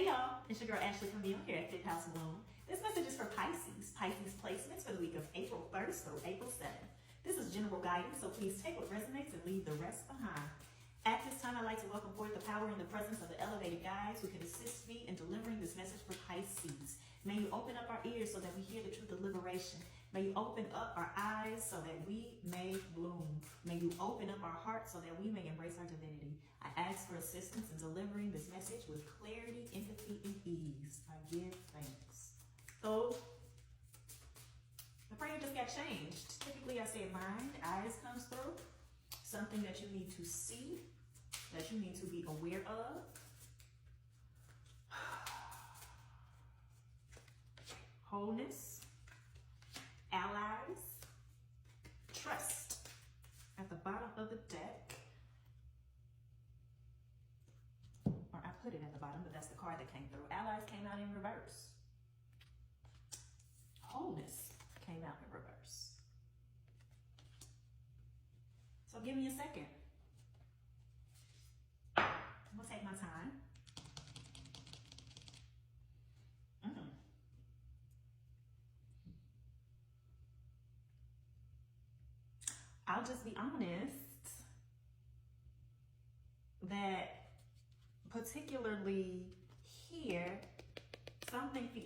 y'all, it's your girl Ashley Camille here at Fifth House Bloom. This message is for Pisces. Pisces placements for the week of April 1st through April 7th. This is general guidance, so please take what resonates and leave the rest behind. At this time, I'd like to welcome forth the power and the presence of the elevated guides who can assist me in delivering this message for Pisces. May you open up our ears so that we hear the truth of liberation. May you open up our eyes so that we may bloom. May you open up our hearts so that we may embrace our divinity. I ask for assistance in delivering this message with clarity, empathy, and ease. I give thanks. So, the prayer just got changed. Typically, I say mind, eyes comes through. Something that you need to see, that you need to be aware of. Wholeness, allies, trust. At the bottom of the deck, or I put it at the bottom, but that's the card that came through. Allies came out in reverse. Wholeness came out in reverse. So give me a second. I'm gonna take my time. I'll just be honest that particularly here,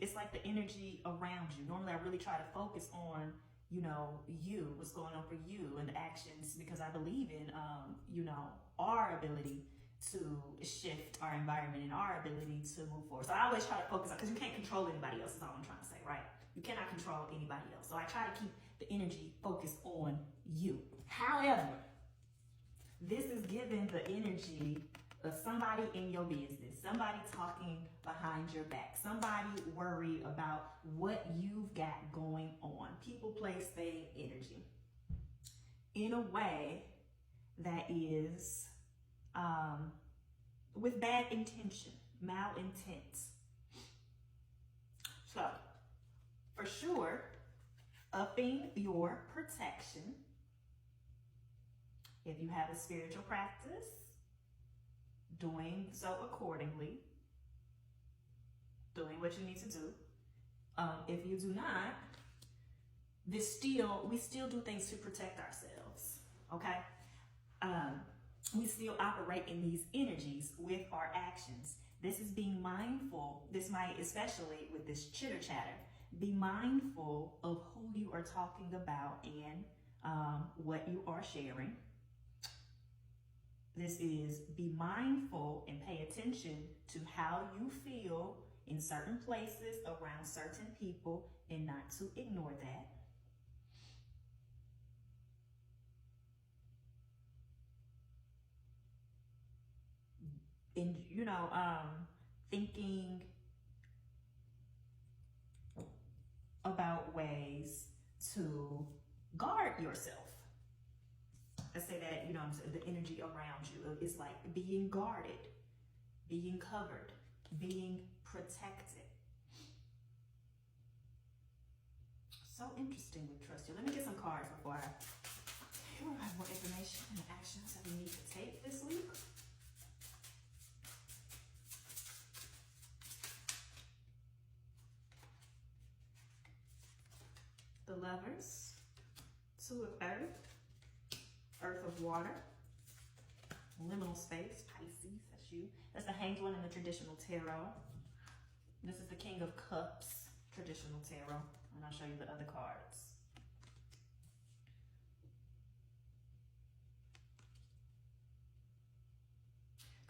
it's like the energy around you. Normally I really try to focus on, you, what's going on for you and the actions, because I believe in, our ability to shift our environment and our ability to move forward. So I always try to focus on, because you can't control anybody else, is all I'm trying to say, right? You cannot control anybody else. So I try to keep the energy focused on you. However, this is giving the energy of somebody in your business, somebody talking behind your back, somebody worried about what you've got going on. People, place, thing, energy in a way that is with bad intention, malintent. So, for sure, upping your protection. If you have a spiritual practice, doing so accordingly, doing what you need to do. If you do not, we still do things to protect ourselves, okay? We still operate in these energies with our actions. This is being mindful. This might, especially with this chitter chatter, be mindful of who you are talking about and what you are sharing. This is be mindful and pay attention to how you feel in certain places around certain people and not to ignore that. And, thinking about ways to guard yourself. Let's say that, the energy around you is like being guarded, being covered, being protected. So interesting with trust you. Let me get some cards before I provide more information and actions that we need to take this week. The Lovers, Two of Earth, Earth of Water, Liminal Space, Pisces, that's you. That's the Hanged One in the traditional tarot. This is the King of Cups, traditional tarot. And I'll show you the other cards.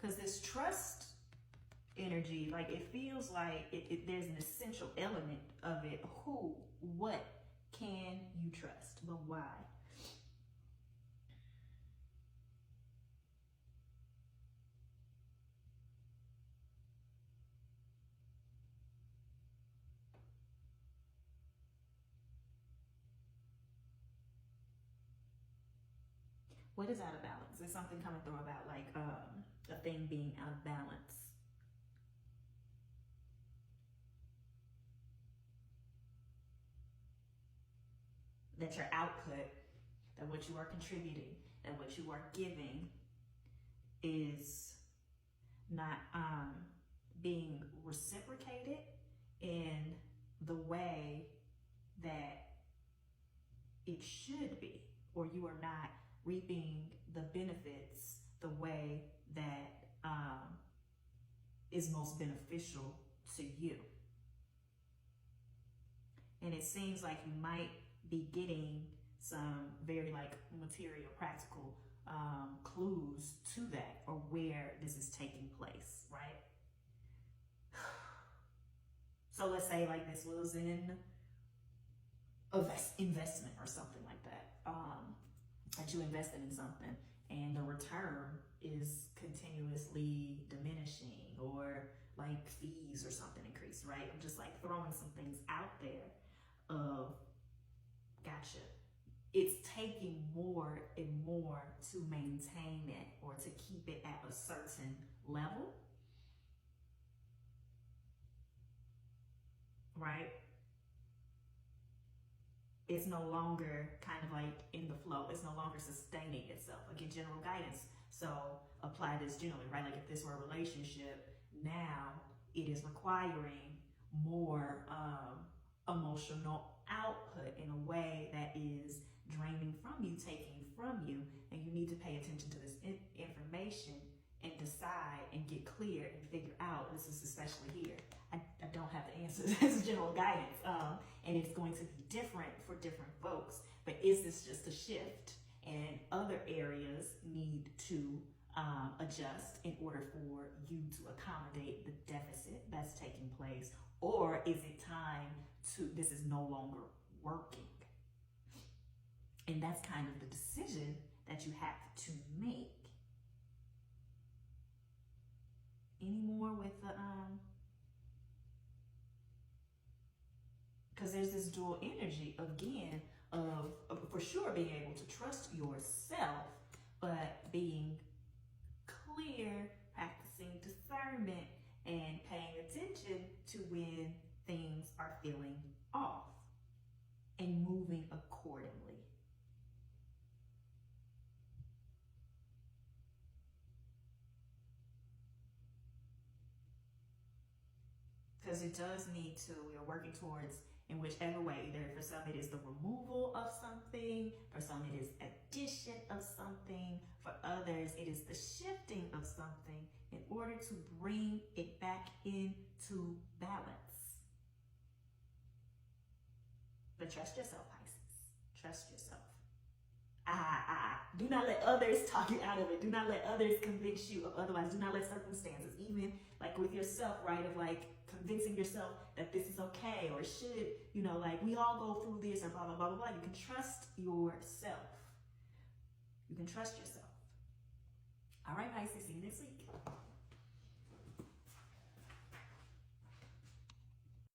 Because this trust energy, like it feels like there's an essential element of it. Who, what can you trust, but why? What is out of balance? There's something coming through about like a thing being out of balance. That your output, that what you are contributing, that what you are giving is not being reciprocated in the way that it should be, or you are not reaping the benefits the way that is most beneficial to you. And it seems like you might be getting some very like material, practical clues to that, or where this is taking place, right? So let's say like this was in investment or something like that, that you invested in something and the return is continuously diminishing, or like fees or something increase, right? I'm just like throwing some things out there of, gotcha. It's taking more and more to maintain it or to keep it at a certain level, right? It's no longer kind of like in the flow. It's no longer sustaining itself. Again, general guidance. So apply this generally, right? Like if this were a relationship, now it is requiring more emotional output in a way that is draining from you, taking from you, and you need to pay attention to this information and decide and get clear and figure out, this is especially here. I don't have the answers. This is general guidance. And it's going to be different for different folks. But is this just a shift? And other areas need to adjust in order for you to accommodate the deficit that's taking place? Or is it time to, this is no longer working? And that's kind of the decision that you have to make. Any more with the, because there's this dual energy again of for sure being able to trust yourself, but being clear, practicing discernment, and paying attention to when things are feeling off and moving accordingly. Because it does need to, we are working towards, in whichever way, either for some it is the removal of something, for some it is addition of something, for others it is the shifting of something in order to bring it back into balance. But trust yourself, Pisces. Trust yourself. Do not let others talk you out of it. Do not let others convince you of otherwise. Do not let circumstances, even like with yourself, right, of like convincing yourself that this is okay or should, you know, like we all go through this or blah, blah, blah, blah, blah. You can trust yourself. You can trust yourself. All right, Pisces, see you next week.